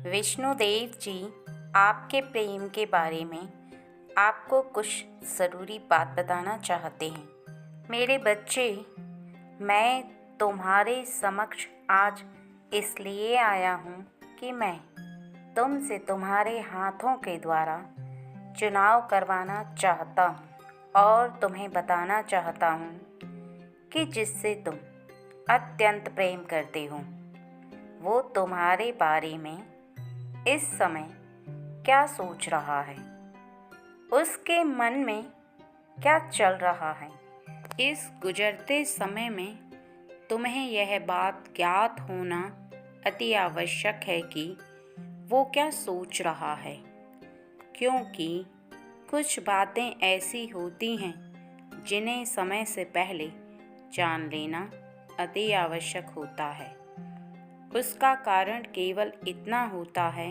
विष्णुदेव जी आपके प्रेम के बारे में आपको कुछ ज़रूरी बात बताना चाहते हैं। मेरे बच्चे, मैं तुम्हारे समक्ष आज इसलिए आया हूँ कि मैं तुमसे तुम्हारे हाथों के द्वारा चुनाव करवाना चाहता हूँ और तुम्हें बताना चाहता हूँ कि जिससे तुम अत्यंत प्रेम करते हो वो तुम्हारे बारे में इस समय क्या सोच रहा है, उसके मन में क्या चल रहा है। इस गुजरते समय में तुम्हें यह बात ज्ञात होना अति आवश्यक है कि वो क्या सोच रहा है, क्योंकि कुछ बातें ऐसी होती हैं जिन्हें समय से पहले जान लेना अति आवश्यक होता है। उसका कारण केवल इतना होता है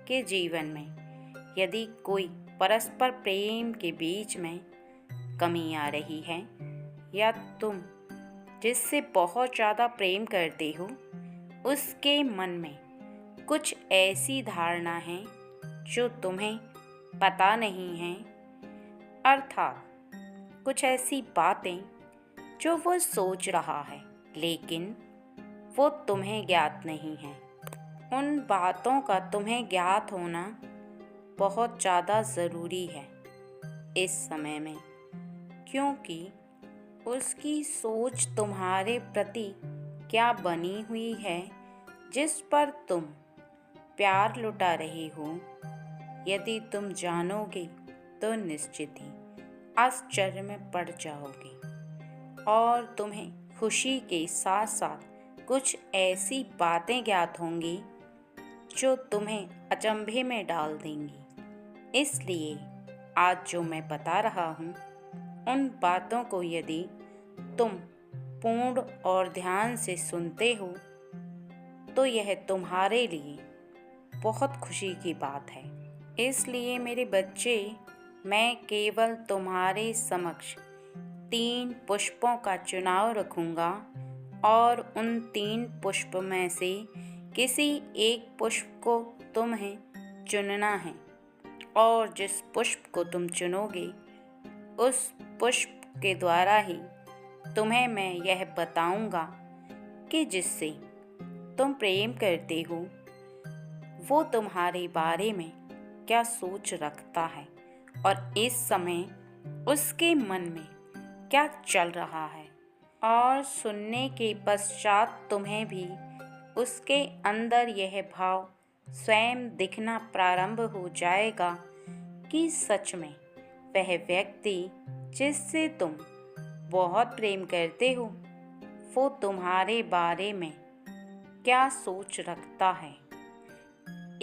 कि जीवन में यदि कोई परस्पर प्रेम के बीच में कमी आ रही है या तुम जिससे बहुत ज़्यादा प्रेम करते हो उसके मन में कुछ ऐसी धारणा है जो तुम्हें पता नहीं है, अर्थात कुछ ऐसी बातें जो वो सोच रहा है लेकिन वो तुम्हें ज्ञात नहीं है। उन बातों का तुम्हें ज्ञात होना बहुत ज़्यादा ज़रूरी है इस समय में, क्योंकि उसकी सोच तुम्हारे प्रति क्या बनी हुई है जिस पर तुम प्यार लुटा रहे हो। यदि तुम जानोगे तो निश्चित ही आश्चर्य में पड़ जाओगे और तुम्हें खुशी के साथ साथ कुछ ऐसी बातें ज्ञात होंगी जो तुम्हें अचंभे में डाल देंगी। इसलिए आज जो मैं बता रहा हूँ उन बातों को यदि तुम पूर्ण और ध्यान से सुनते हो तो यह तुम्हारे लिए बहुत खुशी की बात है। इसलिए मेरे बच्चे, मैं केवल तुम्हारे समक्ष 3 पुष्पों का चुनाव रखूँगा और उन 3 पुष्प में से किसी एक पुष्प को तुम्हें चुनना है और जिस पुष्प को तुम चुनोगे उस पुष्प के द्वारा ही तुम्हें मैं यह बताऊंगा कि जिससे तुम प्रेम करते हो वो तुम्हारे बारे में क्या सोच रखता है और इस समय उसके मन में क्या चल रहा है। और सुनने के पश्चात तुम्हें भी उसके अंदर यह भाव स्वयं दिखना प्रारंभ हो जाएगा कि सच में वह व्यक्ति जिससे तुम बहुत प्रेम करते हो वो तुम्हारे बारे में क्या सोच रखता है।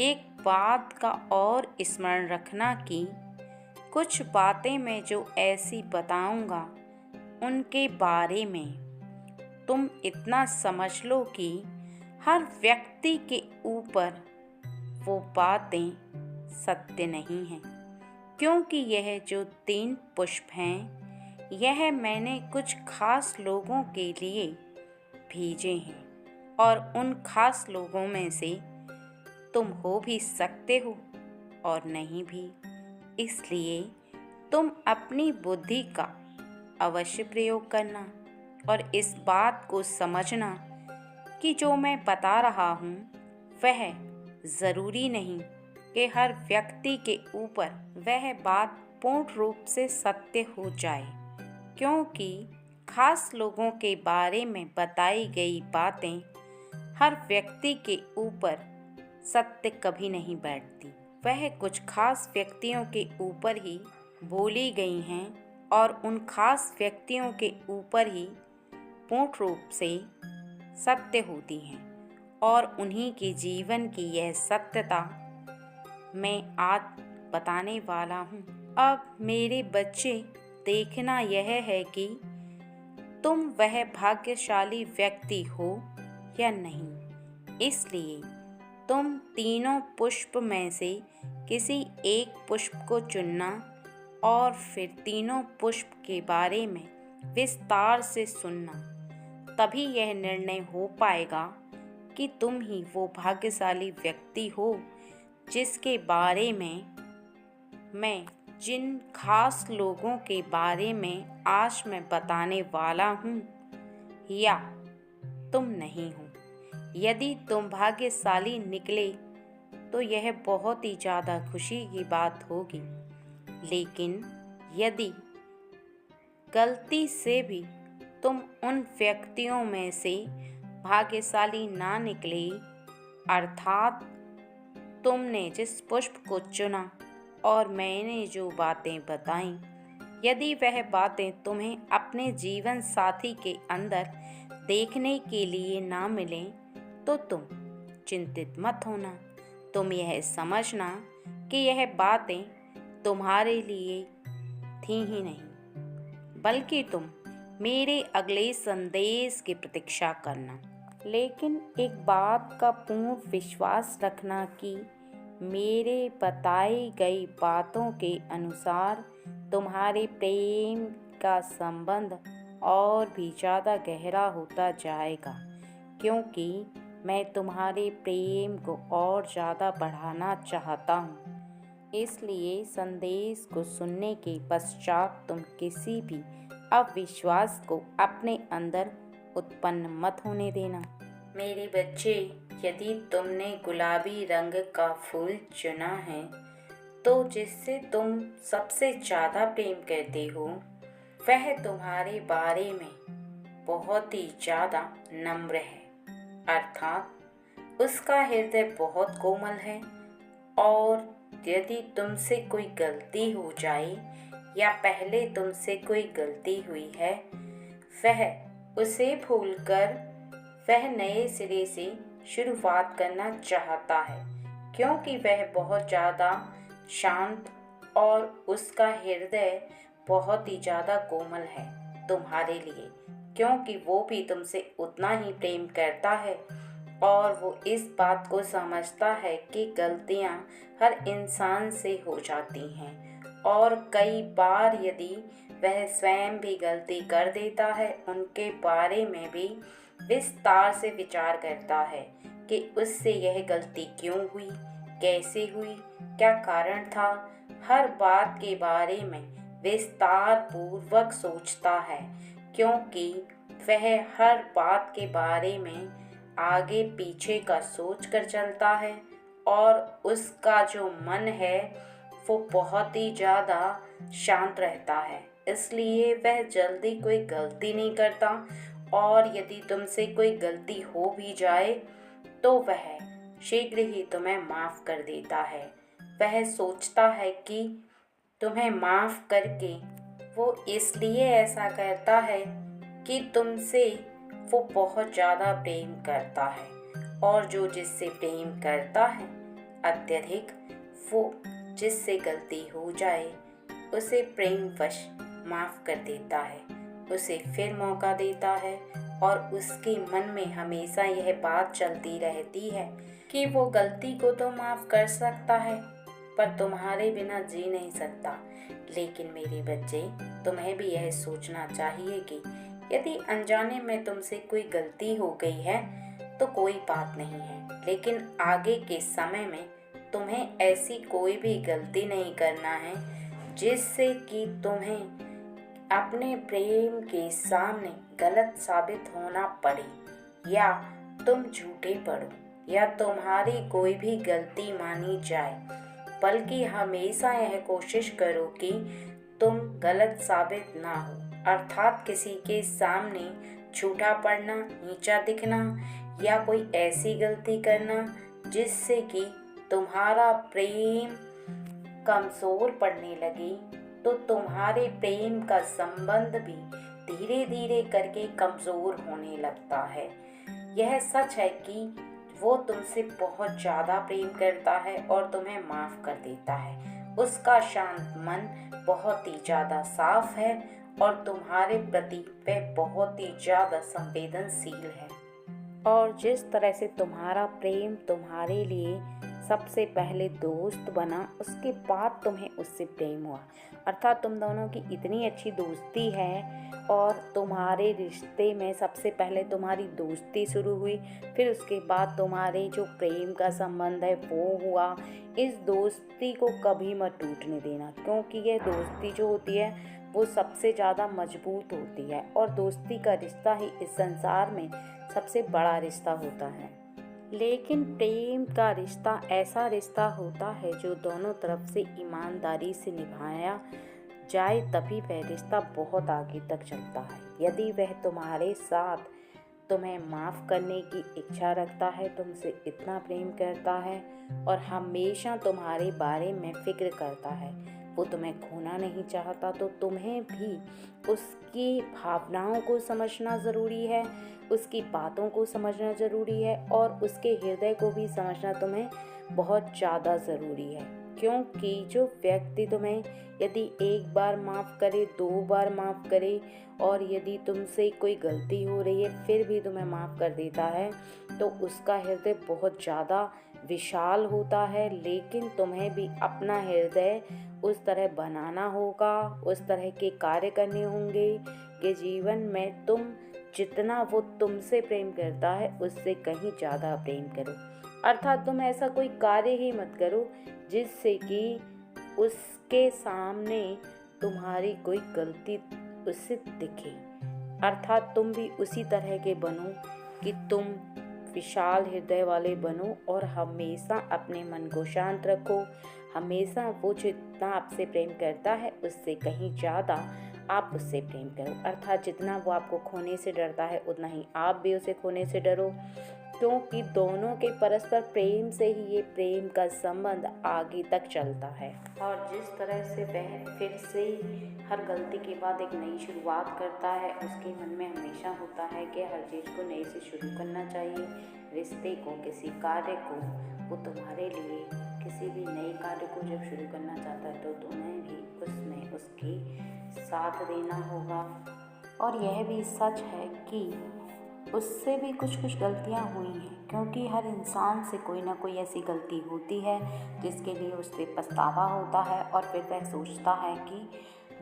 एक बात का और स्मरण रखना कि कुछ बातें मैं जो ऐसी बताऊंगा उनके बारे में तुम इतना समझ लो कि हर व्यक्ति के ऊपर वो बातें सत्य नहीं हैं, क्योंकि यह जो 3 पुष्प हैं यह मैंने कुछ खास लोगों के लिए भेजे हैं और उन खास लोगों में से तुम हो भी सकते हो और नहीं भी। इसलिए तुम अपनी बुद्धि का अवश्य प्रयोग करना और इस बात को समझना कि जो मैं बता रहा हूँ वह ज़रूरी नहीं कि हर व्यक्ति के ऊपर वह बात पूर्ण रूप से सत्य हो जाए, क्योंकि खास लोगों के बारे में बताई गई बातें हर व्यक्ति के ऊपर सत्य कभी नहीं बैठती। वह कुछ खास व्यक्तियों के ऊपर ही बोली गई हैं और उन खास व्यक्तियों के ऊपर ही पूर्ण रूप से सत्य होती हैं और उन्हीं के जीवन की यह सत्यता मैं आज बताने वाला हूँ। अब मेरे बच्चे, देखना यह है कि तुम वह भाग्यशाली व्यक्ति हो या नहीं। इसलिए तुम तीनों पुष्प में से किसी एक पुष्प को चुनना और फिर तीनों पुष्प के बारे में विस्तार से सुनना, तभी यह निर्णय हो पाएगा कि तुम ही वो भाग्यशाली व्यक्ति हो जिसके बारे में मैं जिन खास लोगों के बारे में आज मैं बताने वाला हूँ, या तुम नहीं हो। यदि तुम भाग्यशाली निकले तो यह बहुत ही ज़्यादा खुशी की बात होगी, लेकिन यदि गलती से भी तुम उन व्यक्तियों में से भाग्यशाली ना निकले, अर्थात तुमने जिस पुष्प को चुना और मैंने जो बातें बताईं, यदि वह बातें तुम्हें अपने जीवन साथी के अंदर देखने के लिए ना मिलें, तो तुम चिंतित मत होना। तुम यह समझना कि यह बातें तुम्हारे लिए थी ही नहीं, बल्कि तुम मेरे अगले संदेश की प्रतीक्षा करना। लेकिन एक बात का पूर्ण विश्वास रखना कि मेरे बताई गई बातों के अनुसार तुम्हारे प्रेम का संबंध और भी ज़्यादा गहरा होता जाएगा, क्योंकि मैं तुम्हारे प्रेम को और ज़्यादा बढ़ाना चाहता हूँ। इसलिए संदेश को सुनने के पश्चात तुम किसी भी अविश्वास को अपने अंदर उत्पन्न मत होने देना। मेरे बच्चे, यदि तुमने गुलाबी रंग का फूल चुना है तो जिससे तुम सबसे ज़्यादा प्रेम करते हो वह तुम्हारे बारे में बहुत ही ज़्यादा नम्र है, अर्थात उसका हृदय बहुत कोमल है। और यदि तुमसे कोई गलती हो जाए या पहले तुमसे कोई गलती हुई है, वह उसे भूलकर वह नए सिरे से शुरुआत करना चाहता है, क्योंकि वह बहुत ज़्यादा शांत और उसका हृदय बहुत ही ज़्यादा कोमल है तुम्हारे लिए, क्योंकि वो भी तुमसे उतना ही प्रेम करता है और वो इस बात को समझता है कि गलतियाँ हर इंसान से हो जाती हैं और कई बार यदि वह स्वयं भी गलती कर देता है, उनके बारे में भी विस्तार से विचार करता है कि उससे यह गलती क्यों हुई, कैसे हुई, क्या कारण था। हर बात के बारे में विस्तार पूर्वक सोचता है, क्योंकि वह हर बात के बारे में आगे पीछे का सोच कर चलता है और उसका जो मन है वो बहुत ही ज़्यादा शांत रहता है। इसलिए वह जल्दी कोई गलती नहीं करता और यदि तुमसे कोई गलती हो भी जाए तो वह शीघ्र ही तुम्हें माफ़ कर देता है। वह सोचता है कि तुम्हें माफ़ करके वो इसलिए ऐसा करता है कि तुमसे वो बहुत ज़्यादा प्रेम करता है और जो जिससे प्रेम करता है अत्यधिक, वो जिससे गलती हो जाए उसे प्रेमवश माफ़ कर देता है, उसे फिर मौका देता है और उसके मन में हमेशा यह बात चलती रहती है कि वो गलती को तो माफ़ कर सकता है पर तुम्हारे बिना जी नहीं सकता। लेकिन मेरे बच्चे, तुम्हें भी यह सोचना चाहिए कि यदि अनजाने में तुमसे कोई गलती हो गई है तो कोई बात नहीं है, लेकिन आगे के समय में तुम्हें ऐसी कोई भी गलती नहीं करना है जिससे कि तुम्हें अपने प्रेम के सामने गलत साबित होना पड़े या तुम झूठे पड़ो या तुम्हारी कोई भी गलती मानी जाए, बल्कि हमेशा यह कोशिश करो कि तुम गलत साबित ना हो, अर्थात किसी के सामने झूठा पड़ना, नीचा दिखना या कोई ऐसी गलती करना जिससे कि तुम्हारा प्रेम कमज़ोर पड़ने लगे, तो तुम्हारे प्रेम का संबंध भी धीरे धीरे करके कमज़ोर होने लगता है। यह सच है कि वो तुमसे बहुत ज़्यादा प्रेम करता है और तुम्हें माफ़ कर देता है। उसका शांत मन बहुत ही ज़्यादा साफ है और तुम्हारे प्रति वह बहुत ही ज़्यादा संवेदनशील है। और जिस तरह से तुम्हारा प्रेम तुम्हारे लिए सबसे पहले दोस्त बना, उसके बाद तुम्हें उससे प्रेम हुआ। अर्थात तुम दोनों की इतनी अच्छी दोस्ती है और तुम्हारे रिश्ते में सबसे पहले तुम्हारी दोस्ती शुरू हुई, फिर उसके बाद तुम्हारे जो प्रेम का संबंध है वो हुआ। इस दोस्ती को कभी मत टूटने देना, क्योंकि ये दोस्ती जो होती है वो सबसे ज़्यादा मजबूत होती है और दोस्ती का रिश्ता ही इस संसार में सबसे बड़ा रिश्ता होता है। लेकिन प्रेम का रिश्ता ऐसा रिश्ता होता है जो दोनों तरफ से ईमानदारी से निभाया जाए, तभी वह रिश्ता बहुत आगे तक चलता है। यदि वह तुम्हारे साथ तुम्हें माफ़ करने की इच्छा रखता है, तुमसे इतना प्रेम करता है और हमेशा तुम्हारे बारे में फ़िक्र करता है, वो तुम्हें खोना नहीं चाहता, तो तुम्हें भी उसकी भावनाओं को समझना ज़रूरी है, उसकी बातों को समझना ज़रूरी है और उसके हृदय को भी समझना तुम्हें बहुत ज़्यादा ज़रूरी है। क्योंकि जो व्यक्ति तुम्हें यदि एक बार माफ़ करे, 2 बार माफ़ करे और यदि तुमसे कोई गलती हो रही है फिर भी तुम्हें माफ़ कर देता है, तो उसका हृदय बहुत ज़्यादा विशाल होता है। लेकिन तुम्हें भी अपना हृदय उस तरह बनाना होगा, उस तरह के कार्य करने होंगे कि जीवन में तुम जितना वो तुमसे प्रेम करता है उससे कहीं ज़्यादा प्रेम करो। अर्थात तुम ऐसा कोई कार्य ही मत करो जिससे कि उसके सामने तुम्हारी कोई गलती उसे दिखे। अर्थात तुम भी उसी तरह के बनो कि तुम विशाल हृदय वाले बनो और हमेशा अपने मन को शांत रखो। हमेशा वो जितना आपसे प्रेम करता है उससे कहीं ज़्यादा आप उससे प्रेम करो। अर्थात जितना वो आपको खोने से डरता है उतना ही आप भी उसे खोने से डरो, क्योंकि दोनों के परस्पर प्रेम से ही ये प्रेम का संबंध आगे तक चलता है। और जिस तरह से वह फिर से हर गलती के बाद एक नई शुरुआत करता है, उसके मन में हमेशा होता है कि हर चीज़ को नए से शुरू करना चाहिए, रिश्ते को, किसी कार्य को। वो तुम्हारे लिए किसी भी नए कार्य को जब शुरू करना चाहता है तो तुम्हें भी उसमें उसके साथ देना होगा। और यह भी सच है कि उससे भी कुछ गलतियां हुई हैं, क्योंकि हर इंसान से कोई ना कोई ऐसी गलती होती है जिसके लिए उससे पछतावा होता है और फिर वह सोचता है कि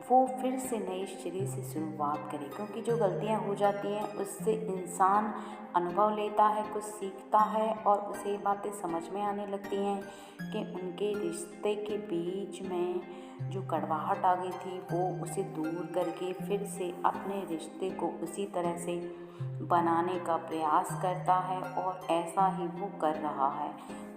वो फिर से नए सिरे से शुरुआत करे। क्योंकि जो गलतियां हो जाती हैं उससे इंसान अनुभव लेता है, कुछ सीखता है और उसे ये बातें समझ में आने लगती हैं कि उनके रिश्ते के बीच में जो कड़वाहट आ गई थी वो उसे दूर करके फिर से अपने रिश्ते को उसी तरह से बनाने का प्रयास करता है और ऐसा ही वो कर रहा है।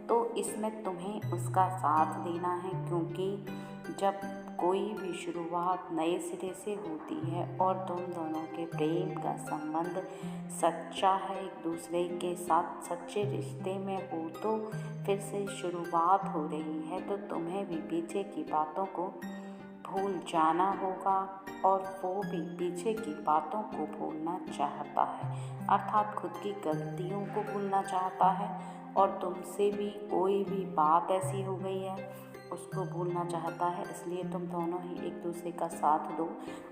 तो इसमें तुम्हें उसका साथ देना है, क्योंकि जब कोई भी शुरुआत नए सिरे से होती है और तुम दोनों के प्रेम का संबंध सच्चा है, एक दूसरे के साथ सच्चे रिश्ते में हो, तो फिर से शुरुआत हो रही है, तो तुम्हें भी पीछे की बातों को भूल जाना होगा और वो भी पीछे की बातों को भूलना चाहता है। अर्थात खुद की गलतियों को भूलना चाहता है और तुमसे भी कोई भी बात ऐसी हो गई है उसको भूलना चाहता है। इसलिए तुम दोनों ही एक दूसरे का साथ दो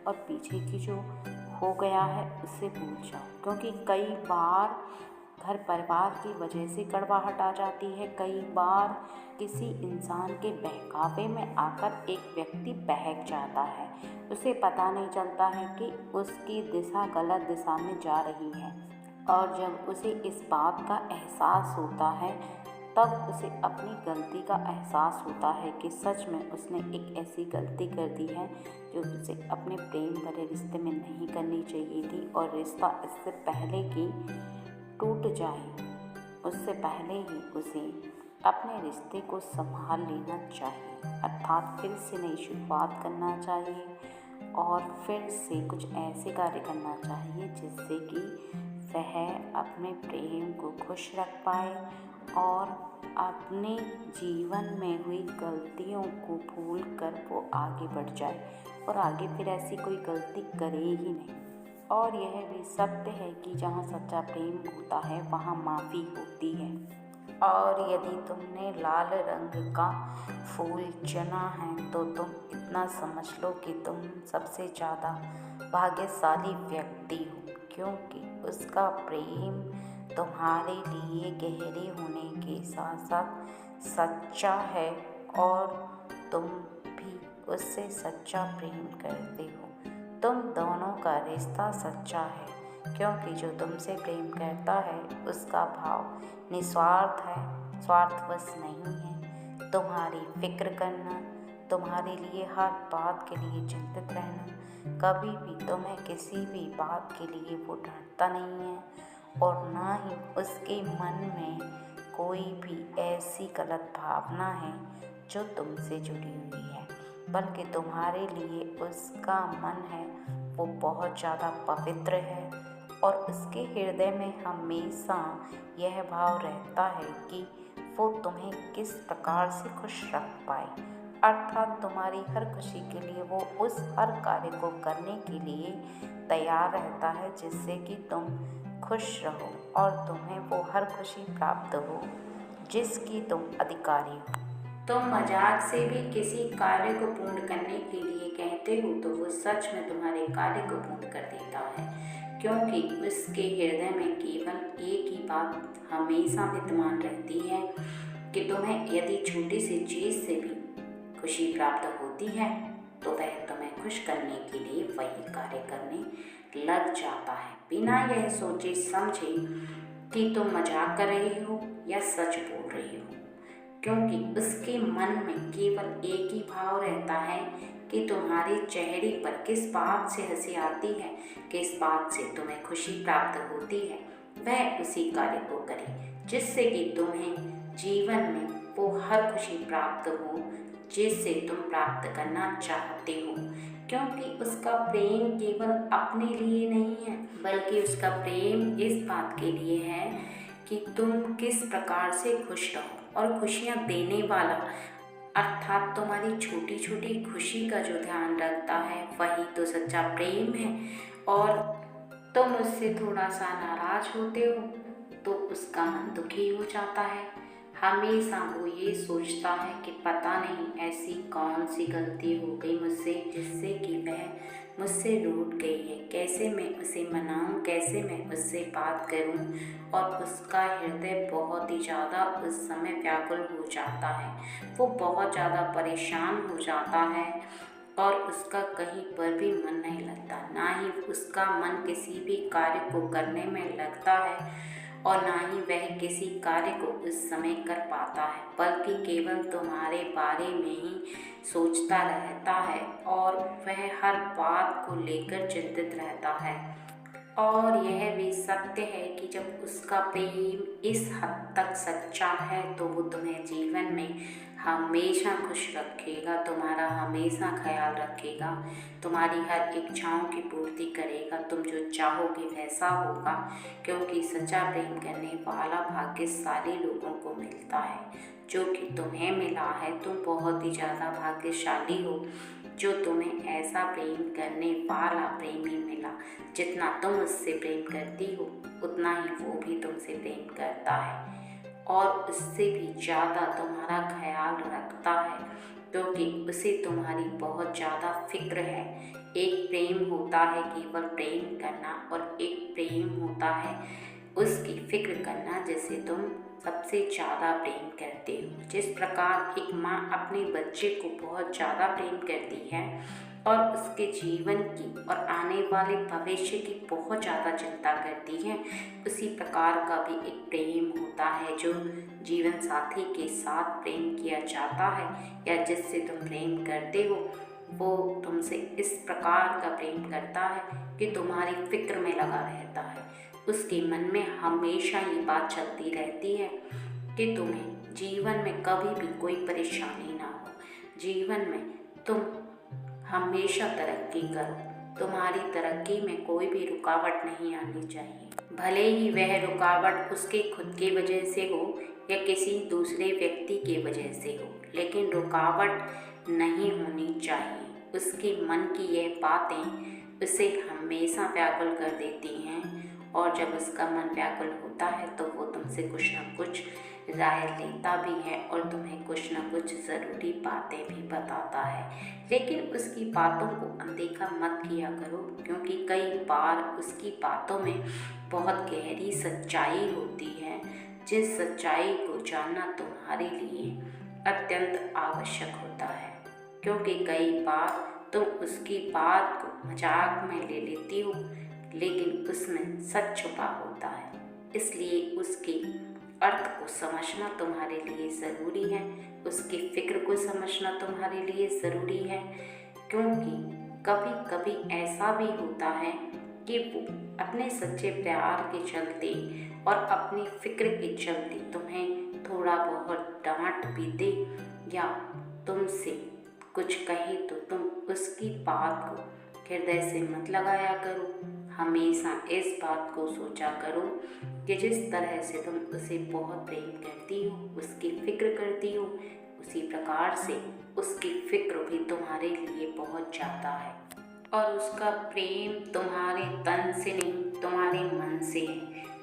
और पीछे की जो हो गया है उससे भूल जाओ, क्योंकि कई बार घर परिवार की वजह से कड़वाहट आ जाती है। कई बार किसी इंसान के बहकावे में आकर एक व्यक्ति बहक जाता है, उसे पता नहीं चलता है कि उसकी दिशा गलत दिशा में जा रही है और जब उसे इस बात का एहसास होता है तब उसे अपनी गलती का एहसास होता है कि सच में उसने एक ऐसी गलती कर दी है जो उसे अपने प्रेम भरे रिश्ते में नहीं करनी चाहिए थी और रिश्ता इससे पहले कि टूट जाए उससे पहले ही उसे अपने रिश्ते को संभाल लेना चाहिए। अर्थात फिर से नई शुरुआत करना चाहिए और फिर से कुछ ऐसे कार्य करना चाहिए जिससे कि वह अपने प्रेम को खुश रख पाए और अपने जीवन में हुई गलतियों को भूल कर वो आगे बढ़ जाए और आगे फिर ऐसी कोई गलती करे ही नहीं। और यह भी सत्य है कि जहाँ सच्चा प्रेम होता है वहाँ माफ़ी होती है। और यदि तुमने लाल रंग का फूल चुना है तो तुम इतना समझ लो कि तुम सबसे ज़्यादा भाग्यशाली व्यक्ति हो, क्योंकि उसका प्रेम तुम्हारे लिए गहरे होने के साथ साथ सच्चा है और तुम भी उससे सच्चा प्रेम करते हो। तुम दोनों का रिश्ता सच्चा है क्योंकि जो तुमसे प्रेम करता है उसका भाव निस्वार्थ है, स्वार्थवश नहीं है। तुम्हारी फिक्र करना, तुम्हारे लिए हर बात के लिए चिंतित रहना, कभी भी तुम्हें किसी भी बात के लिए वो डांटता नहीं है और ना ही उसके मन में कोई भी ऐसी गलत भावना है जो तुमसे जुड़ी हुई है, बल्कि तुम्हारे लिए उसका मन है वो बहुत ज़्यादा पवित्र है और उसके हृदय में हमेशा यह भाव रहता है कि वो तुम्हें किस प्रकार से खुश रख पाए, अर्थात तुम्हारी हर खुशी के लिए वो उस हर कार्य को करने के लिए तैयार रहता है जिससे कि तुम खुश रहो और तुम्हें वो हर खुशी प्राप्त हो जिसकी तुम अधिकारी हो। तुम मजाक से भी किसी कार्य को पूर्ण करने के लिए कहते हो तो वो सच में तुम्हारे कार्य को पूर्ण कर देता है, क्योंकि उसके हृदय में केवल एक ही बात हमेशा विद्यमान रहती है कि तुम्हें यदि छोटी सी चीज़ से भी खुशी प्राप्त होती है तो वह तुम्हें खुश करने के लिए वही कार्य करने लग जाता है, बिना यह सोचे समझे कि तुम मजाक कर रहे हो या सच बोल रहे हो, क्योंकि उसके मन में केवल एक ही भाव रहता है कि तुम्हारे चेहरे पर किस बात से हंसी आती है, किस बात से तुम्हें खुशी प्राप्त होती है, वह उसी कार्य को करे जिससे कि तुम्हें जीवन में वो हर खुशी प्राप्त हो जिससे तुम प्राप्त करना चाहते हो। क्योंकि उसका प्रेम केवल अपने लिए नहीं है, बल्कि उसका प्रेम इस बात के लिए है कि तुम किस प्रकार से खुश रहो और खुशियाँ देने वाला अर्थात तुम्हारी छोटी छोटी खुशी का जो ध्यान रखता है वही तो सच्चा प्रेम है। और तुम उससे थोड़ा सा नाराज होते हो तो उसका मन दुखी हो जाता है, हमेशा वो ये सोचता है कि पता नहीं ऐसी कौन सी गलती हो गई मुझसे जिससे कि वह मुझसे रूठ गई है, कैसे मैं उसे मनाऊं, कैसे मैं उससे बात करूं। और उसका हृदय बहुत ही ज़्यादा उस समय व्याकुल हो जाता है, वो बहुत ज़्यादा परेशान हो जाता है और उसका कहीं पर भी मन नहीं लगता, ना ही उसका मन किसी भी कार्य को करने में लगता है और ना ही वह किसी कार्य को उस समय कर पाता है, बल्कि केवल तुम्हारे बारे में ही सोचता रहता है और वह हर बात को लेकर चिंतित रहता है। और यह भी सत्य है कि जब उसका प्रेम इस हद तक सच्चा है तो वो तुम्हें जीवन में हमेशा खुश रखेगा, तुम्हारा हमेशा ख्याल रखेगा, तुम्हारी हर इच्छाओं की पूर्ति करेगा, तुम जो चाहोगे वैसा होगा, क्योंकि सच्चा प्रेम करने वाला भाग्यशाली लोगों को मिलता है, जो कि तुम्हें मिला है। तुम बहुत ही ज़्यादा भाग्यशाली हो जो तुम्हें ऐसा प्रेम करने वाला प्रेमी मिला। जितना तुम उससे प्रेम करती हो उतना ही वो भी तुमसे प्रेम करता है और उससे भी ज़्यादा तुम्हारा ख्याल रखता है, क्योंकि उसे तुम्हारी बहुत ज़्यादा फिक्र है। एक प्रेम होता है केवल प्रेम करना और एक प्रेम होता है उसकी फिक्र करना जिसे तुम सबसे ज़्यादा प्रेम करते हो। जिस प्रकार एक माँ अपने बच्चे को बहुत ज़्यादा प्रेम करती है और उसके जीवन की और आने वाले भविष्य की बहुत ज़्यादा चिंता करती है, उसी प्रकार का भी एक प्रेम होता है जो जीवन साथी के साथ प्रेम किया जाता है या जिससे तुम प्रेम करते हो वो तुमसे इस प्रकार का प्रेम करता है कि तुम्हारी फिक्र में लगा रहता है। उसके मन में हमेशा ये बात चलती रहती है कि तुम्हें जीवन में कभी भी कोई परेशानी ना हो, जीवन में तुम हमेशा तरक्की करो, तुम्हारी तरक्की में कोई भी रुकावट नहीं आनी चाहिए, भले ही वह रुकावट उसके खुद की वजह से हो या किसी दूसरे व्यक्ति की वजह से हो, लेकिन रुकावट नहीं होनी चाहिए। उसके मन की यह बातें उसे हमेशा व्याकुल कर देती हैं और जब उसका मन व्याकुल होता है तो वो तुमसे कुछ न कुछ राय लेता भी है और तुम्हें कुछ न कुछ ज़रूरी बातें भी बताता है। लेकिन उसकी बातों को अनदेखा मत किया करो, क्योंकि कई बार उसकी बातों में बहुत गहरी सच्चाई होती है, जिस सच्चाई को जानना तुम्हारे लिए अत्यंत आवश्यक होता है। क्योंकि कई बार तुम उसकी बात को मजाक में ले लेती हो, लेकिन उसमें सच छुपा होता है। इसलिए उसके अर्थ को समझना तुम्हारे लिए ज़रूरी है, उसकी फ़िक्र को समझना तुम्हारे लिए ज़रूरी है। क्योंकि कभी कभी ऐसा भी होता है कि वो अपने सच्चे प्यार के चलते और अपनी फ़िक्र के चलते तुम्हें थोड़ा बहुत डांट भी दे या तुमसे कुछ कहे, तो तुम उसकी बात को हृदय से मत लगाया करो। हमेशा इस बात को सोचा करो कि जिस तरह से तुम उसे बहुत प्रेम करती हो, उसकी फ़िक्र करती हो, उसी प्रकार से उसकी फ़िक्र भी तुम्हारे लिए बहुत ज़्यादा है। और उसका प्रेम तुम्हारे तन से नहीं, तुम्हारे मन से है,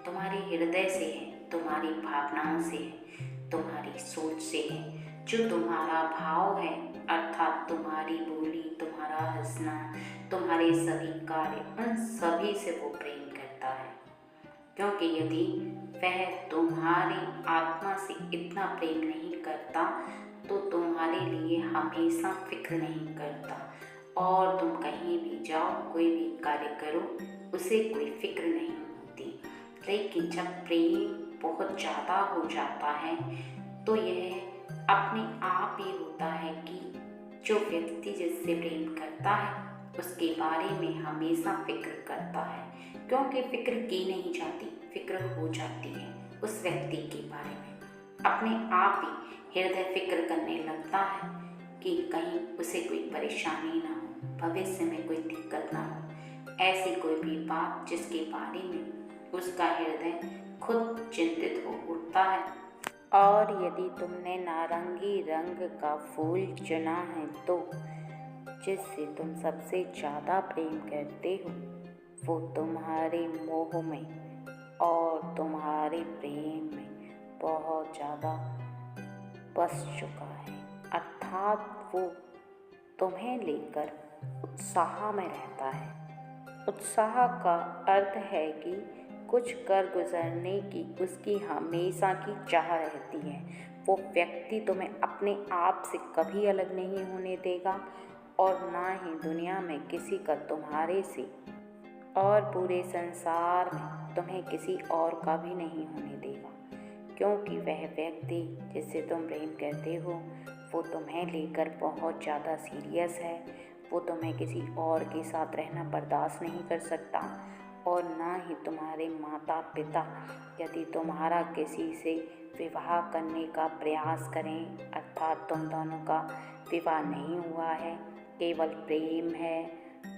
तुम्हारे हृदय से है, तुम्हारी भावनाओं से है, तुम्हारी सोच से है। जो तुम्हारा भाव है, अर्थात तुम्हारी बोली, तुम्हारा हंसना, तुम्हारे सभी कार्य, उन सभी से वो प्रेम करता है। क्योंकि यदि वह तुम्हारी आत्मा से इतना प्रेम नहीं करता तो तुम्हारे लिए हमेशा फ़िक्र नहीं करता, और तुम कहीं भी जाओ, कोई भी कार्य करो, उसे कोई फ़िक्र नहीं होती। लेकिन जब प्रेम बहुत ज़्यादा हो जाता है तो यह अपने आप ही होता है कि जो व्यक्ति जिससे प्रेम करता है उसके बारे में हमेशा फ़िक्र करता है। क्योंकि फ़िक्र की नहीं जाती, फ़िक्र हो जाती है उस व्यक्ति के बारे में। अपने आप ही हृदय फ़िक्र करने लगता है कि कहीं उसे कोई परेशानी ना हो, भविष्य में कोई दिक्कत ना हो, ऐसी कोई भी बात जिसके बारे में उसका हृदय खुद चिंतित हो उठता है। और यदि तुमने नारंगी रंग का फूल चुना है तो जिससे तुम सबसे ज़्यादा प्रेम करते हो वो तुम्हारे मोह में और तुम्हारे प्रेम में बहुत ज़्यादा बस चुका है। अर्थात वो तुम्हें लेकर उत्साह में रहता है। उत्साह का अर्थ है कि कुछ कर गुजरने की उसकी हमेशा की चाह रहती है। वो व्यक्ति तुम्हें अपने आप से कभी अलग नहीं होने देगा और ना ही दुनिया में किसी का तुम्हारे से, और पूरे संसार में तुम्हें किसी और का भी नहीं होने देगा। क्योंकि वह व्यक्ति जिससे तुम प्रेम करते हो वो तुम्हें लेकर बहुत ज़्यादा सीरियस है। वो तुम्हें किसी और के साथ रहना बर्दाश्त नहीं कर सकता, और ना ही तुम्हारे माता पिता यदि तुम्हारा किसी से विवाह करने का प्रयास करें, अर्थात तुम दोनों का विवाह नहीं हुआ है, केवल प्रेम है,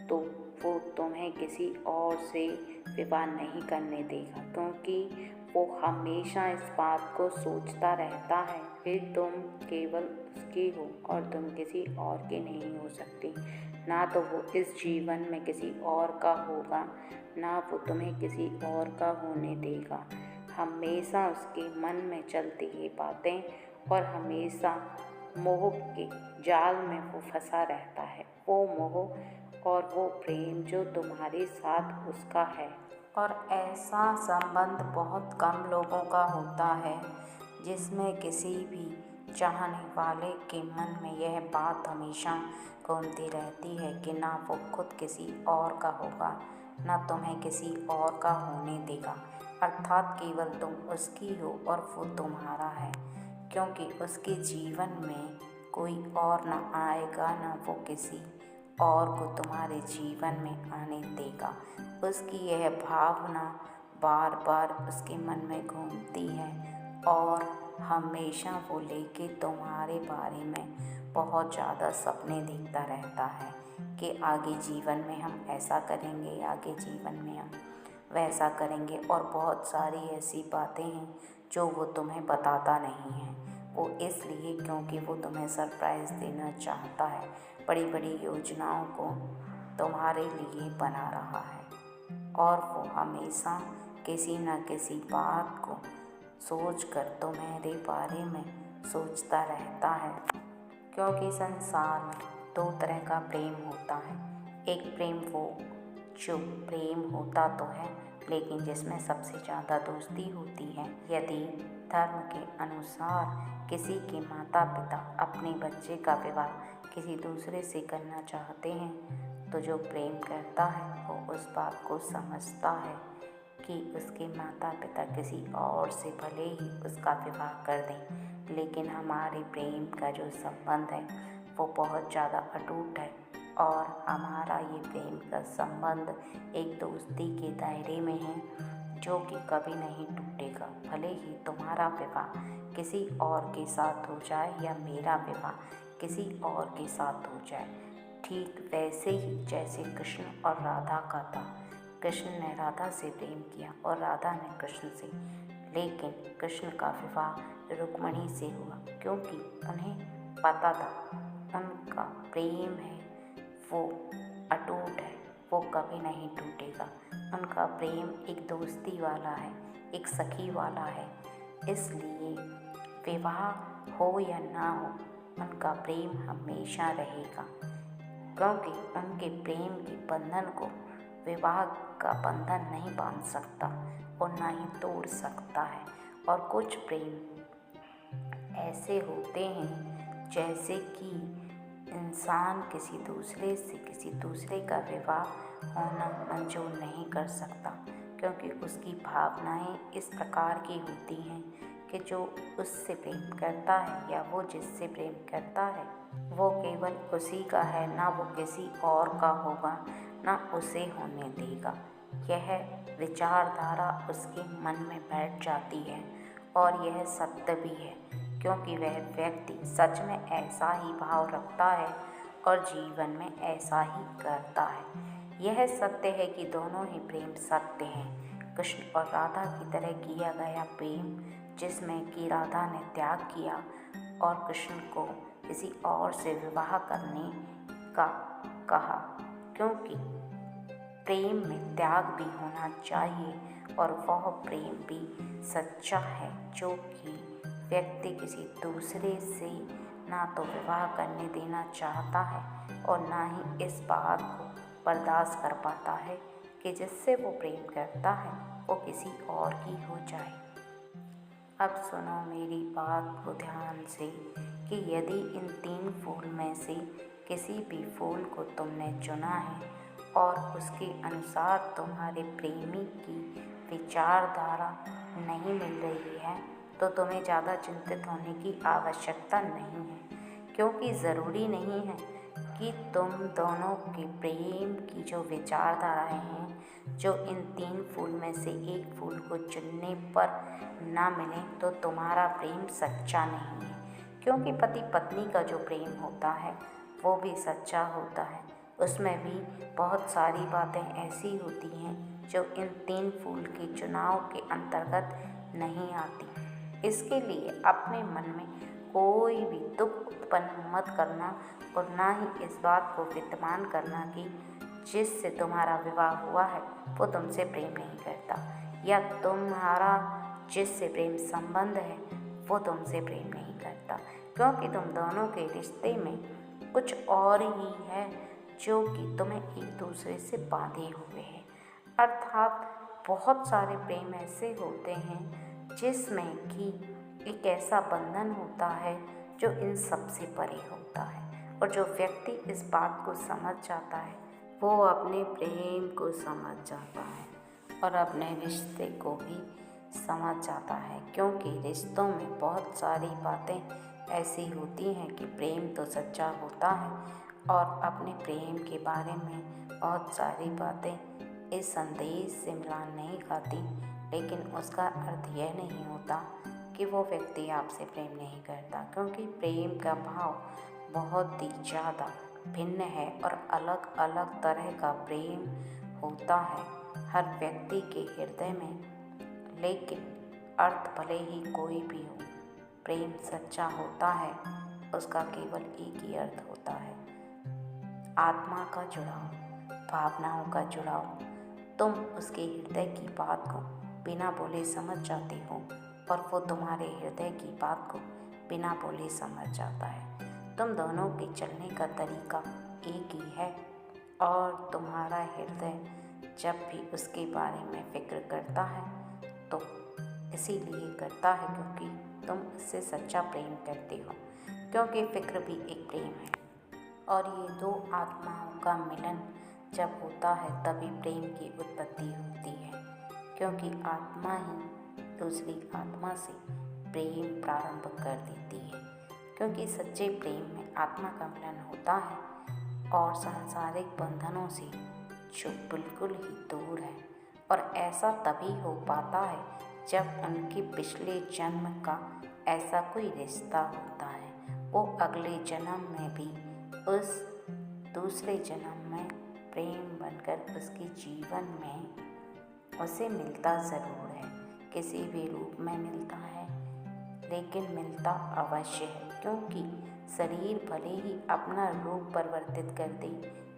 तो वो तुम्हें किसी और से विवाह नहीं करने देगा। क्योंकि वो हमेशा इस बात को सोचता रहता है कि तुम केवल उसकी हो और तुम किसी और की नहीं हो सकती। ना तो वो इस जीवन में किसी और का होगा, ना वो तुम्हें किसी और का होने देगा। हमेशा उसके मन में चलती ये बातें और हमेशा मोह के जाल में वो फंसा रहता है। वो मोह और वो प्रेम जो तुम्हारे साथ उसका है। और ऐसा संबंध बहुत कम लोगों का होता है जिसमें किसी भी चाहने वाले के मन में यह बात हमेशा घूमती रहती है कि ना वो खुद किसी और का होगा, ना तुम्हें किसी और का होने देगा। अर्थात केवल तुम उसकी हो और वो तुम्हारा है। क्योंकि उसके जीवन में कोई और ना आएगा, ना वो किसी और को तुम्हारे जीवन में आने देगा। उसकी यह भावना बार बार उसके मन में घूमती है और हमेशा वो लेके तुम्हारे बारे में बहुत ज़्यादा सपने देखता रहता है कि आगे जीवन में हम ऐसा करेंगे, आगे जीवन में हम वैसा करेंगे। और बहुत सारी ऐसी बातें हैं जो वो तुम्हें बताता नहीं है। वो इसलिए क्योंकि वो तुम्हें सरप्राइज़ देना चाहता है, बड़ी बड़ी योजनाओं को तुम्हारे लिए बना रहा है, और वो हमेशा किसी न किसी बात को सोच कर तो मेरे बारे में सोचता रहता है। क्योंकि संसार में दो तरह का प्रेम होता है। एक प्रेम वो जो प्रेम होता तो है लेकिन जिसमें सबसे ज़्यादा दोस्ती होती है। यदि धर्म के अनुसार किसी के माता पिता अपने बच्चे का विवाह किसी दूसरे से करना चाहते हैं तो जो प्रेम करता है वो उस बात को समझता है कि उसके माता पिता किसी और से भले ही उसका विवाह कर दें, लेकिन हमारे प्रेम का जो संबंध है वो बहुत ज़्यादा अटूट है और हमारा ये प्रेम का संबंध एक दोस्ती के दायरे में है जो कि कभी नहीं टूटेगा। भले ही तुम्हारा विवाह किसी और के साथ हो जाए या मेरा विवाह किसी और के साथ हो जाए, ठीक वैसे ही जैसे कृष्ण और राधा का था। कृष्ण ने राधा से प्रेम किया और राधा ने कृष्ण से, लेकिन कृष्ण का विवाह रुक्मिणी से हुआ क्योंकि उन्हें पता था उनका प्रेम है वो अटूट है, वो कभी नहीं टूटेगा। उनका प्रेम एक दोस्ती वाला है, एक सखी वाला है। इसलिए विवाह हो या ना हो उनका प्रेम हमेशा रहेगा, क्योंकि उनके प्रेम के बंधन को विवाह का बंधन नहीं बांध सकता और ना ही तोड़ सकता है। और कुछ प्रेम ऐसे होते हैं जैसे कि इंसान किसी दूसरे से किसी दूसरे का विवाह होना मंजूर नहीं कर सकता, क्योंकि उसकी भावनाएं इस प्रकार की होती हैं कि जो उससे प्रेम करता है या वो जिससे प्रेम करता है वो केवल उसी का है, ना वो किसी और का होगा, ना उसे होने देगा। यह विचारधारा उसके मन में बैठ जाती है और यह सत्य भी है, क्योंकि वह व्यक्ति सच में ऐसा ही भाव रखता है और जीवन में ऐसा ही करता है। यह सत्य है कि दोनों ही प्रेम सत्य हैं। कृष्ण और राधा की तरह किया गया प्रेम जिसमें कि राधा ने त्याग किया और कृष्ण को किसी और से विवाह करने का कहा, क्योंकि प्रेम में त्याग भी होना चाहिए और वह प्रेम भी सच्चा है जो कि व्यक्ति किसी दूसरे से ना तो विवाह करने देना चाहता है और ना ही इस बात को बर्दाश्त कर पाता है कि जिससे वो प्रेम करता है वो किसी और की हो जाए। अब सुनो मेरी बात को ध्यान से कि यदि इन 3 फूल में से किसी भी फूल को तुमने चुना है और उसके अनुसार तुम्हारे प्रेमी की विचारधारा नहीं मिल रही है तो तुम्हें ज़्यादा चिंतित होने की आवश्यकता नहीं है, क्योंकि ज़रूरी नहीं है कि तुम दोनों के प्रेम की जो विचारधाराएं हैं जो इन 3 फूल में से एक फूल को चुनने पर ना मिले तो तुम्हारा प्रेम सच्चा नहीं है। क्योंकि पति पत्नी का जो प्रेम होता है वो भी सच्चा होता है, उसमें भी बहुत सारी बातें ऐसी होती हैं जो इन 3 फूल के चुनाव के अंतर्गत नहीं आती। इसके लिए अपने मन में कोई भी दुख उत्पन्न मत करना और ना ही इस बात को विद्यमान करना कि जिससे तुम्हारा विवाह हुआ है वो तुमसे प्रेम नहीं करता या तुम्हारा जिससे प्रेम संबंध है वो तुमसे प्रेम नहीं करता, क्योंकि तुम दोनों के रिश्ते में कुछ और ही है जो कि तुम्हें एक दूसरे से बांधे हुए हैं। अर्थात बहुत सारे प्रेम ऐसे होते हैं जिसमें कि एक ऐसा बंधन होता है जो इन सब से परे होता है, और जो व्यक्ति इस बात को समझ जाता है वो अपने प्रेम को समझ जाता है और अपने रिश्ते को भी समझ जाता है। क्योंकि रिश्तों में बहुत सारी बातें ऐसी होती हैं कि प्रेम तो सच्चा होता है और अपने प्रेम के बारे में बहुत सारी बातें इस संदेश से मिलान नहीं खाती, लेकिन उसका अर्थ यह नहीं होता कि वो व्यक्ति आपसे प्रेम नहीं करता, क्योंकि प्रेम का भाव बहुत ही ज़्यादा भिन्न है और अलग अलग तरह का प्रेम होता है हर व्यक्ति के हृदय में। लेकिन अर्थ भले ही कोई भी हो, प्रेम सच्चा होता है, उसका केवल एक ही अर्थ होता है, आत्मा का जुड़ाव, भावनाओं का जुड़ाव। तुम उसके हृदय की बात को बिना बोले समझ जाते हो और वो तुम्हारे हृदय की बात को बिना बोले समझ जाता है। तुम दोनों के चलने का तरीका एक ही है और तुम्हारा हृदय जब भी उसके बारे में फिक्र करता है तो इसीलिए करता है क्योंकि तुम उससे सच्चा प्रेम करते हो, क्योंकि फिक्र भी एक प्रेम है। और ये दो आत्माओं का मिलन जब होता है तभी प्रेम की उत्पत्ति होती है, क्योंकि आत्मा ही दूसरी आत्मा से प्रेम प्रारंभ कर देती है। क्योंकि सच्चे प्रेम में आत्मा का मिलन होता है और सांसारिक बंधनों से जो बिल्कुल ही दूर है, और ऐसा तभी हो पाता है जब उनके पिछले जन्म का ऐसा कोई रिश्ता होता है। वो अगले जन्म में भी उस दूसरे जन्म में प्रेम बनकर उसके जीवन में उसे मिलता ज़रूर है, किसी भी रूप में मिलता है, लेकिन मिलता अवश्य है। क्योंकि शरीर भले ही अपना रूप परिवर्तित कर दे,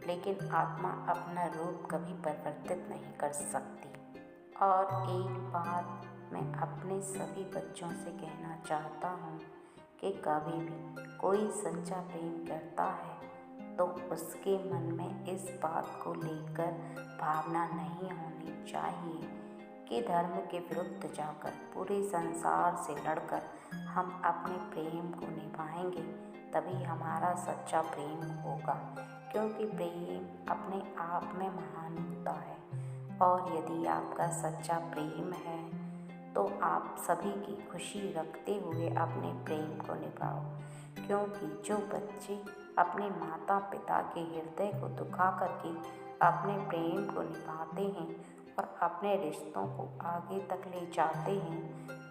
लेकिन आत्मा अपना रूप कभी परिवर्तित नहीं कर सकती। और एक बात मैं अपने सभी बच्चों से कहना चाहता हूँ कि कभी भी कोई सच्चा प्रेम करता है तो उसके मन में इस बात को लेकर भावना नहीं होनी चाहिए कि धर्म के विरुद्ध जाकर पूरे संसार से लड़कर हम अपने प्रेम को निभाएंगे तभी हमारा सच्चा प्रेम होगा। क्योंकि प्रेम अपने आप में महान होता है, और यदि आपका सच्चा प्रेम है तो आप सभी की खुशी रखते हुए अपने प्रेम को निभाओ। क्योंकि जो बच्चे अपने माता पिता के हृदय को दुखा करके अपने प्रेम को निभाते हैं और अपने रिश्तों को आगे तक ले जाते हैं,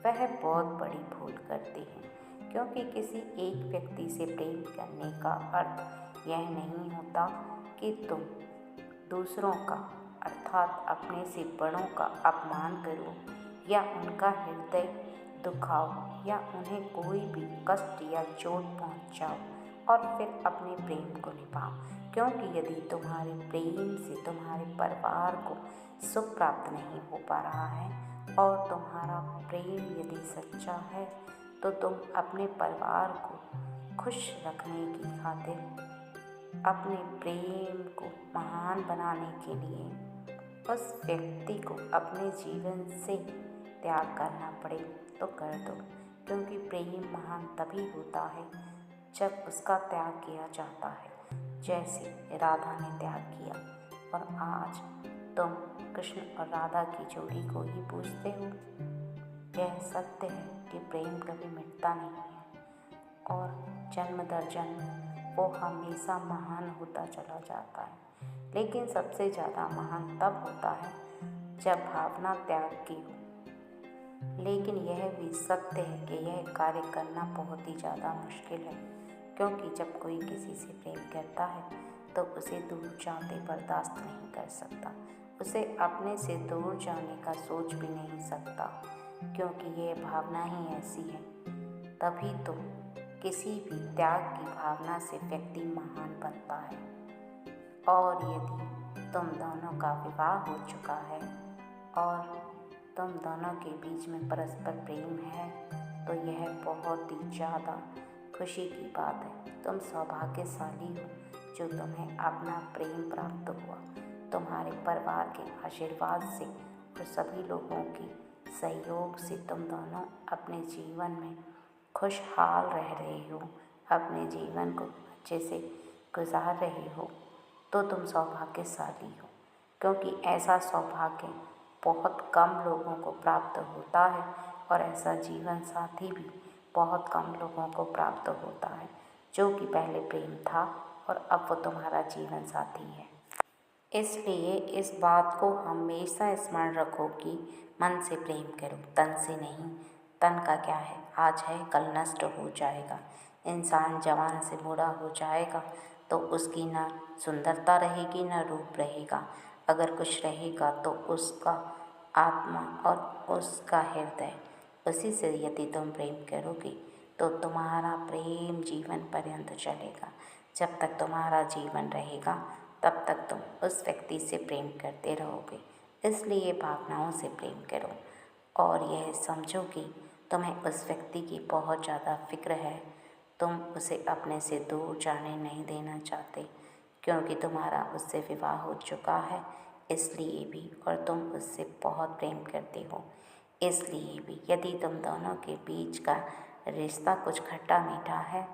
वह बहुत बड़ी भूल करते हैं। क्योंकि किसी एक व्यक्ति से प्रेम करने का अर्थ यह नहीं होता कि तुम दूसरों का अर्थात अपने से बड़ों का अपमान करो या उनका हृदय दुखाओ या उन्हें कोई भी कष्ट या चोट पहुंचाओ और फिर अपने प्रेम को निभाओ। क्योंकि यदि तुम्हारे प्रेम से तुम्हारे परिवार को सुख प्राप्त नहीं हो पा रहा है और तुम्हारा प्रेम यदि सच्चा है तो तुम अपने परिवार को खुश रखने की खातिर अपने प्रेम को महान बनाने के लिए उस व्यक्ति को अपने जीवन से त्याग करना पड़े तो कर दो। क्योंकि प्रेम महान तभी होता है जब उसका त्याग किया जाता है, जैसे राधा ने त्याग किया। और आज तुम कृष्ण और राधा की जोड़ी को ही पूछते हो। यह सत्य है कि प्रेम कभी मिटता नहीं है और जन्म दर जन्म वो हमेशा महान होता चला जाता है। लेकिन सबसे ज़्यादा महान तब होता है जब भावना त्याग की हो। लेकिन यह भी सत्य है कि यह कार्य करना बहुत ही ज़्यादा मुश्किल है, क्योंकि जब कोई किसी से प्रेम करता है तो उसे दूर जाते बर्दाश्त नहीं कर सकता, उसे अपने से दूर जाने का सोच भी नहीं सकता, क्योंकि यह भावना ही ऐसी है। तभी तो किसी भी त्याग की भावना से व्यक्ति महान बनता है। और यदि तुम दोनों का विवाह हो चुका है और तुम दोनों के बीच में परस्पर प्रेम है तो यह बहुत ही ज़्यादा खुशी की बात है। तुम सौभाग्यशाली हो जो तुम्हें अपना प्रेम प्राप्त हुआ। तुम्हारे परिवार के आशीर्वाद से और सभी लोगों के सहयोग से तुम दोनों अपने जीवन में खुशहाल रह रहे हो, अपने जीवन को अच्छे से गुजार रहे हो, तो तुम सौभाग्यशाली हो। क्योंकि ऐसा सौभाग्य बहुत कम लोगों को प्राप्त होता है और ऐसा जीवन साथी भी बहुत कम लोगों को प्राप्त होता है जो कि पहले प्रेम था और अब वो तुम्हारा जीवन साथी है। इसलिए इस बात को हमेशा स्मरण रखो कि मन से प्रेम करो, तन से नहीं। तन का क्या है, आज है कल नष्ट हो जाएगा। इंसान जवान से बूढ़ा हो जाएगा तो उसकी ना सुंदरता रहेगी ना रूप रहेगा। अगर कुछ रहेगा तो उसका आत्मा और उसका हृदय। उसी से यदि तुम प्रेम करोगे तो तुम्हारा प्रेम जीवन पर्यंत चलेगा। जब तक तुम्हारा जीवन रहेगा तब तक तुम उस व्यक्ति से प्रेम करते रहोगे। इसलिए भावनाओं से प्रेम करो और यह समझो कि तुम्हें उस व्यक्ति की बहुत ज़्यादा फिक्र है। तुम उसे अपने से दूर जाने नहीं देना चाहते, क्योंकि तुम्हारा उससे विवाह हो चुका है इसलिए भी, और तुम उससे बहुत प्रेम करते हो इसलिए भी। यदि तुम दोनों के बीच का रिश्ता कुछ खट्टा मीठा है,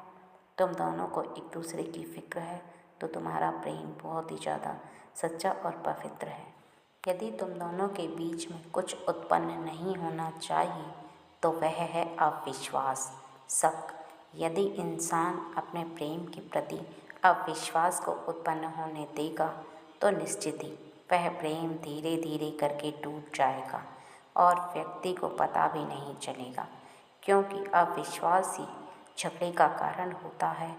तुम दोनों को एक दूसरे की फिक्र है, तो तुम्हारा प्रेम बहुत ही ज़्यादा सच्चा और पवित्र है। यदि तुम दोनों के बीच में कुछ उत्पन्न नहीं होना चाहिए तो वह है अविश्वास, शक। यदि इंसान अपने प्रेम के प्रति अविश्वास को उत्पन्न होने देगा तो निश्चित ही वह प्रेम धीरे धीरे करके टूट जाएगा और व्यक्ति को पता भी नहीं चलेगा, क्योंकि अविश्वास ही झगड़े का कारण होता है।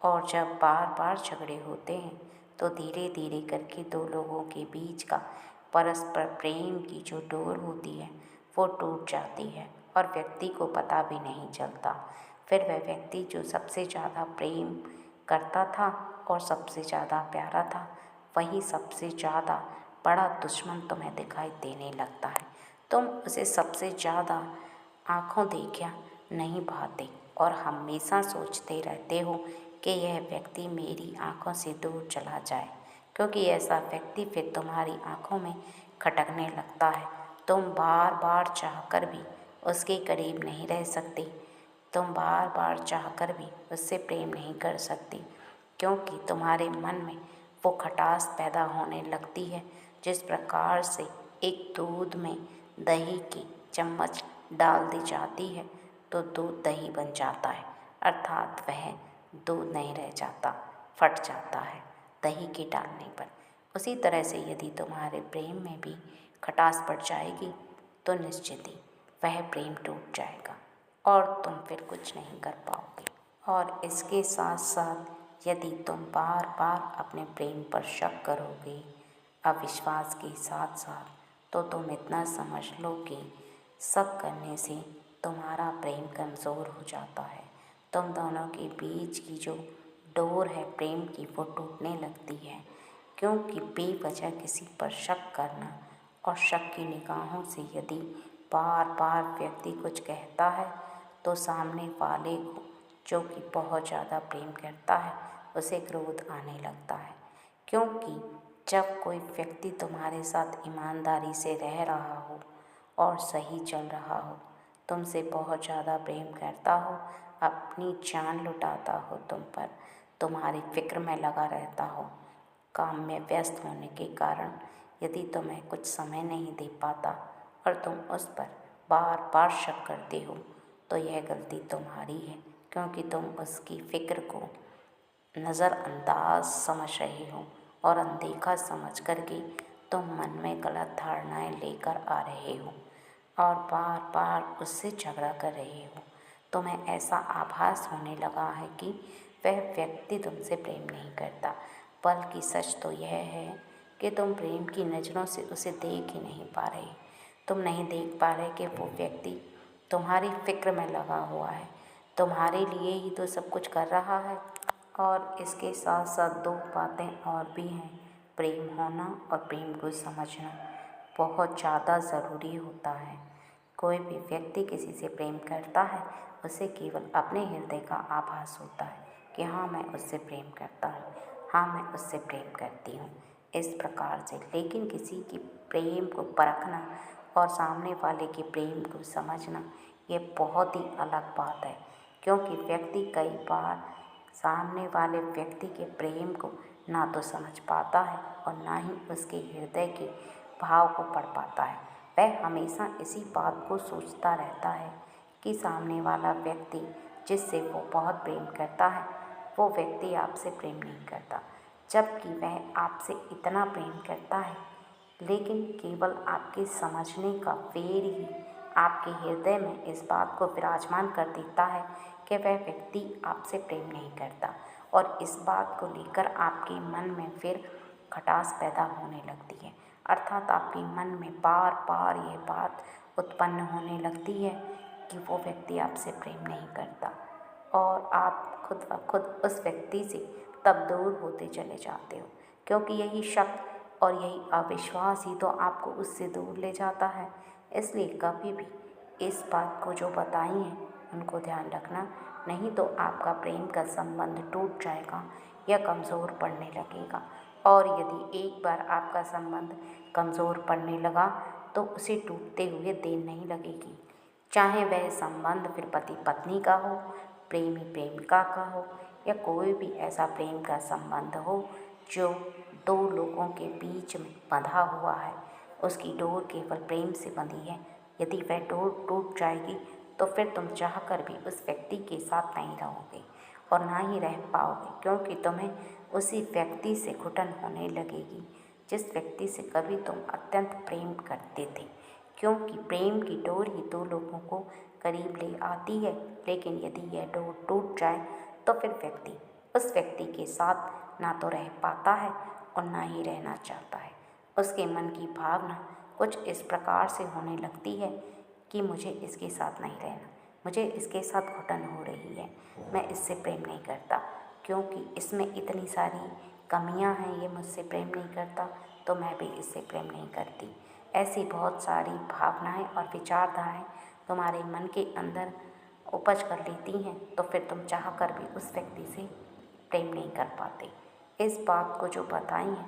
और जब बार बार झगड़े होते हैं तो धीरे धीरे करके दो लोगों के बीच का परस्पर प्रेम की जो डोर होती है वो टूट जाती है और व्यक्ति को पता भी नहीं चलता। फिर वह व्यक्ति जो सबसे ज़्यादा प्रेम करता था और सबसे ज़्यादा प्यारा था, वही सबसे ज़्यादा बड़ा दुश्मन तुम्हें दिखाई देने लगता है। तुम उसे सबसे ज़्यादा आँखों देखा नहीं पाते और हमेशा सोचते रहते हो कि यह व्यक्ति मेरी आँखों से दूर चला जाए, क्योंकि ऐसा व्यक्ति फिर तुम्हारी आँखों में खटकने लगता है। तुम बार बार चाहकर भी उसके करीब नहीं रह सकती, तुम बार बार चाहकर भी उससे प्रेम नहीं कर सकती, क्योंकि तुम्हारे मन में वो खटास पैदा होने लगती है। जिस प्रकार से एक दूध में दही की चम्मच डाल दी जाती है तो दूध दही बन जाता है, अर्थात वह दूध नहीं रह जाता, फट जाता है दही के डालने पर। उसी तरह से यदि तुम्हारे प्रेम में भी खटास पड़ जाएगी तो निश्चित ही वह प्रेम टूट जाएगा और तुम फिर कुछ नहीं कर पाओगे। और इसके साथ साथ यदि तुम बार बार अपने प्रेम पर शक करोगे अविश्वास के साथ साथ, तो तुम इतना समझ लो कि शक करने से तुम्हारा प्रेम कमज़ोर हो जाता है। तुम दोनों के बीच की जो डोर है प्रेम की वो टूटने लगती है, क्योंकि बेवजह किसी पर शक करना और शक की निगाहों से यदि बार बार व्यक्ति कुछ कहता है तो सामने वाले को, जो कि बहुत ज़्यादा प्रेम करता है, उसे क्रोध आने लगता है। क्योंकि जब कोई व्यक्ति तुम्हारे साथ ईमानदारी से रह रहा हो और सही चल रहा हो, तुमसे बहुत ज़्यादा प्रेम करता हो, अपनी जान लुटाता हो तुम पर, तुम्हारी फिक्र में लगा रहता हो, काम में व्यस्त होने के कारण यदि तुम्हें कुछ समय नहीं दे पाता और तुम उस पर बार बार शक करते हो, तो यह गलती तुम्हारी है, क्योंकि तुम उसकी फ़िक्र को नज़रअंदाज समझ रहे हो और अनदेखा समझ करके तुम मन में गलत धारणाएं लेकर आ रहे हो और बार बार उससे झगड़ा कर रहे हो। तुम्हें ऐसा आभास होने लगा है कि वह व्यक्ति तुमसे प्रेम नहीं करता, बल्कि सच तो यह है कि तुम प्रेम की नज़रों से उसे देख ही नहीं पा रहे। तुम नहीं देख पा रहे कि वो व्यक्ति तुम्हारी फिक्र में लगा हुआ है, तुम्हारे लिए ही तो सब कुछ कर रहा है। और इसके साथ साथ दो बातें और भी हैं, प्रेम होना और प्रेम को समझना बहुत ज़्यादा ज़रूरी होता है। कोई भी व्यक्ति किसी से प्रेम करता है, उसे केवल अपने हृदय का आभास होता है कि हाँ मैं उससे प्रेम करता हूँ, हाँ मैं उससे प्रेम करती हूँ, इस प्रकार से। लेकिन किसी की प्रेम को परखना और सामने वाले के प्रेम को समझना ये बहुत ही अलग बात है, क्योंकि व्यक्ति कई बार सामने वाले व्यक्ति के प्रेम को ना तो समझ पाता है और ना ही उसके हृदय के भाव को पढ़ पाता है। वह हमेशा इसी बात को सोचता रहता है कि सामने वाला व्यक्ति जिससे वो बहुत प्रेम करता है, वो व्यक्ति आपसे प्रेम नहीं करता, जबकि वह आपसे इतना प्रेम करता है, लेकिन केवल आपके समझने का फेर ही आपके हृदय में इस बात को विराजमान कर देता है कि वह व्यक्ति आपसे प्रेम नहीं करता, और इस बात को लेकर आपके मन में फिर खटास पैदा होने लगती है। अर्थात आपके मन में बार बार ये बात उत्पन्न होने लगती है कि वो व्यक्ति आपसे प्रेम नहीं करता, और आप खुद ब खुद उस व्यक्ति से तब दूर होते चले जाते हो, क्योंकि यही शक और यही अविश्वास ही तो आपको उससे दूर ले जाता है। इसलिए कभी भी इस बात को जो बताई हैं उनको ध्यान रखना, नहीं तो आपका प्रेम का संबंध टूट जाएगा या कमज़ोर पड़ने लगेगा। और यदि एक बार आपका संबंध कमज़ोर पड़ने लगा तो उसे टूटते हुए देर नहीं लगेगी। चाहे वह संबंध फिर पति पत्नी का हो, प्रेमी प्रेमिका का हो, या कोई भी ऐसा प्रेम का संबंध हो जो दो लोगों के बीच में बंधा हुआ है, उसकी डोर केवल प्रेम से बंधी है। यदि वह डोर टूट जाएगी तो फिर तुम चाहकर भी उस व्यक्ति के साथ नहीं रहोगे और ना ही रह पाओगे, क्योंकि तुम्हें उसी व्यक्ति से घुटन होने लगेगी जिस व्यक्ति से कभी तुम अत्यंत प्रेम करते थे। क्योंकि प्रेम की डोर ही दो लोगों को करीब ले आती है, लेकिन यदि यह डोर टूट जाए तो फिर व्यक्ति उस व्यक्ति के साथ ना तो रह पाता है और ना ही रहना चाहता है। उसके मन की भावना कुछ इस प्रकार से होने लगती है कि मुझे इसके साथ नहीं रहना, मुझे इसके साथ घुटन हो रही है, मैं इससे प्रेम नहीं करता, क्योंकि इसमें इतनी सारी कमियां हैं, ये मुझसे प्रेम नहीं करता तो मैं भी इससे प्रेम नहीं करती। ऐसी बहुत सारी भावनाएं और विचारधाराएं तुम्हारे मन के अंदर उपज कर लेती हैं, तो फिर तुम चाह कर भी उस व्यक्ति से प्रेम नहीं कर पाते। इस बात को जो बताई है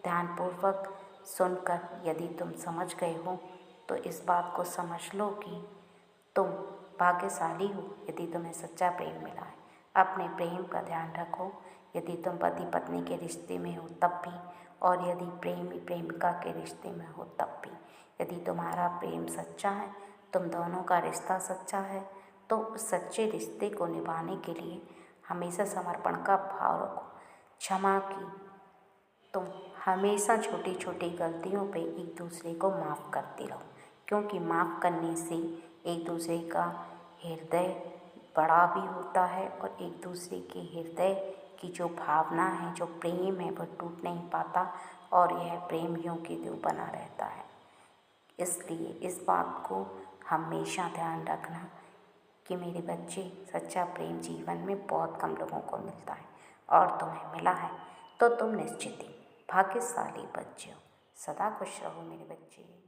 ध्यानपूर्वक सुनकर यदि तुम समझ गए हो तो इस बात को समझ लो कि तुम भाग्यशाली हो यदि तुम्हें सच्चा प्रेम मिला है। अपने प्रेम का ध्यान रखो, यदि तुम पति पत्नी के रिश्ते में हो तब भी, और यदि प्रेमी प्रेमिका के रिश्ते में हो तब भी। यदि तुम्हारा प्रेम सच्चा है, तुम दोनों का रिश्ता सच्चा है, तो उस सच्चे रिश्ते को निभाने के लिए हमेशा समर्पण का भाव रखो। क्षमा की तुम हमेशा छोटी छोटी गलतियों पे एक दूसरे को माफ़ करते रहो, क्योंकि माफ़ करने से एक दूसरे का हृदय बड़ा भी होता है और एक दूसरे के हृदय की जो भावना है, जो प्रेम है, वह टूट नहीं पाता और यह प्रेम यूं के त्यों बना रहता है। इसलिए इस बात को हमेशा ध्यान रखना कि मेरे बच्चे, सच्चा प्रेम जीवन में बहुत कम लोगों को मिलता है और तुम्हें मिला है तो तुम निश्चित ही भाग्यशाली बच्चे हो। सदा खुश रहो मेरे बच्चे।